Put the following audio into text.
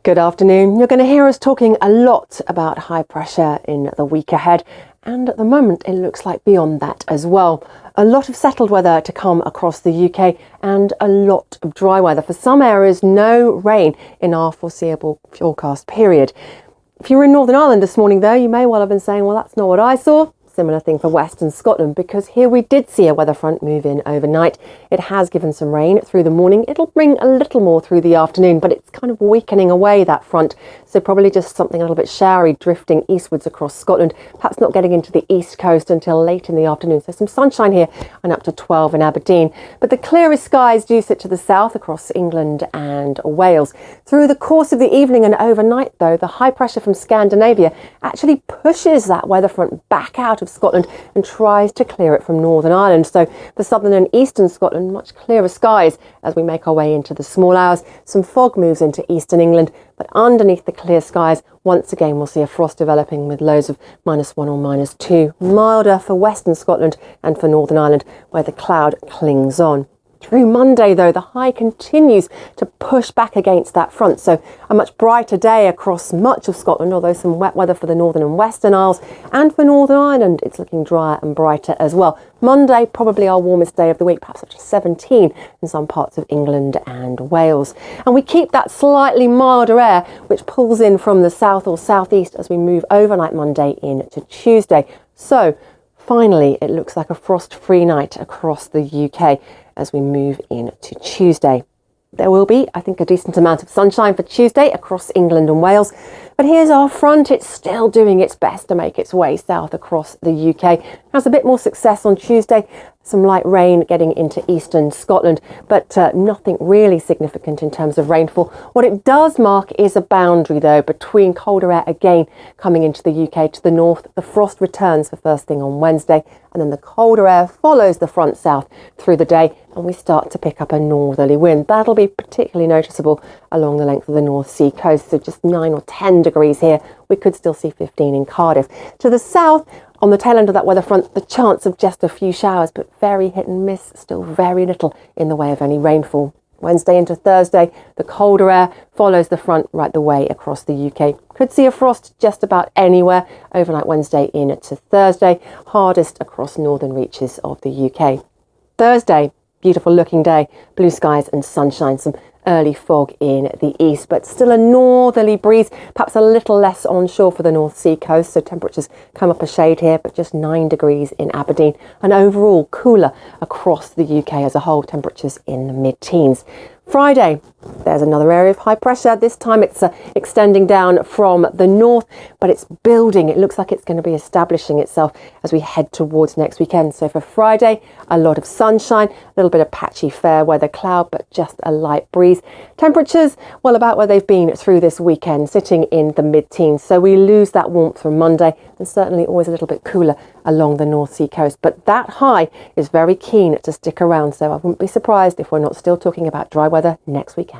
Good afternoon. You're going to hear us talking a lot about high pressure in the week ahead, and at the moment it looks like beyond that as well. A lot of settled weather to come across the UK and a lot of dry weather. For some areas, no rain in our foreseeable forecast period. If you were in Northern Ireland this morning though, you may well have been saying, well, that's not what I saw. Similar thing for Western Scotland, because here we did see a weather front move in overnight. It has given some rain through the morning. It'll bring a little more through the afternoon, but it's kind of weakening away, that front. So probably just something a little bit showery drifting eastwards across Scotland, perhaps not getting into the east coast until late in the afternoon. So some sunshine here and up to 12 in Aberdeen. But the clearest skies do sit to the south across England and Wales. Through the course of the evening and overnight though, the high pressure from Scandinavia actually pushes that weather front back out of Scotland and tries to clear it from Northern Ireland. So for southern and eastern Scotland, much clearer skies as we make our way into the small hours. Some fog moves into eastern England, but underneath the clear skies, once again we'll see a frost developing with lows of -1 or -2. Milder for western Scotland and for Northern Ireland, where the cloud clings on. Through Monday, though, the high continues to push back against that front. So a much brighter day across much of Scotland, although some wet weather for the Northern and Western Isles. And for Northern Ireland, it's looking drier and brighter as well. Monday, probably our warmest day of the week, perhaps up to 17 in some parts of England and Wales. And we keep that slightly milder air, which pulls in from the south or southeast as we move overnight Monday into Tuesday. So finally, it looks like a frost-free night across the UK as we move into Tuesday. There will be, I think, a decent amount of sunshine for Tuesday across England and Wales. But here's our front. It's still doing its best to make its way south across the UK. Has a bit more success on Tuesday. Some light rain getting into eastern Scotland, but nothing really significant in terms of rainfall. What it does mark is a boundary, though, between colder air again coming into the UK to the north. The frost returns for first thing on Wednesday, and then the colder air follows the front south through the day, and we start to pick up a northerly wind. That'll be particularly noticeable along the length of the North Sea coast, so just 9 or 10 degrees here. We could still see 15 in Cardiff. To the south, on the tail end of that weather front, the chance of just a few showers, but very hit and miss, still very little in the way of any rainfall. Wednesday into Thursday, the colder air follows the front right the way across the UK. Could see a frost just about anywhere overnight Wednesday into Thursday, hardest across northern reaches of the UK. Thursday, beautiful looking day, blue skies and sunshine, some early fog in the east, but still a northerly breeze, perhaps a little less onshore for the North Sea coast, so temperatures come up a shade here, but just 9 degrees in Aberdeen, and overall cooler across the UK as a whole, temperatures in the mid-teens. Friday, there's another area of high pressure. This time it's extending down from the north, but it's building. It looks like it's going to be establishing itself as we head towards next weekend. So for Friday, a lot of sunshine, a little bit of patchy fair weather cloud, but just a light breeze. Temperatures, well, about where they've been through this weekend, sitting in the mid-teens. So we lose that warmth from Monday, and certainly always a little bit cooler along the North Sea coast. But that high is very keen to stick around, so I wouldn't be surprised if we're not still talking about dry weather next weekend.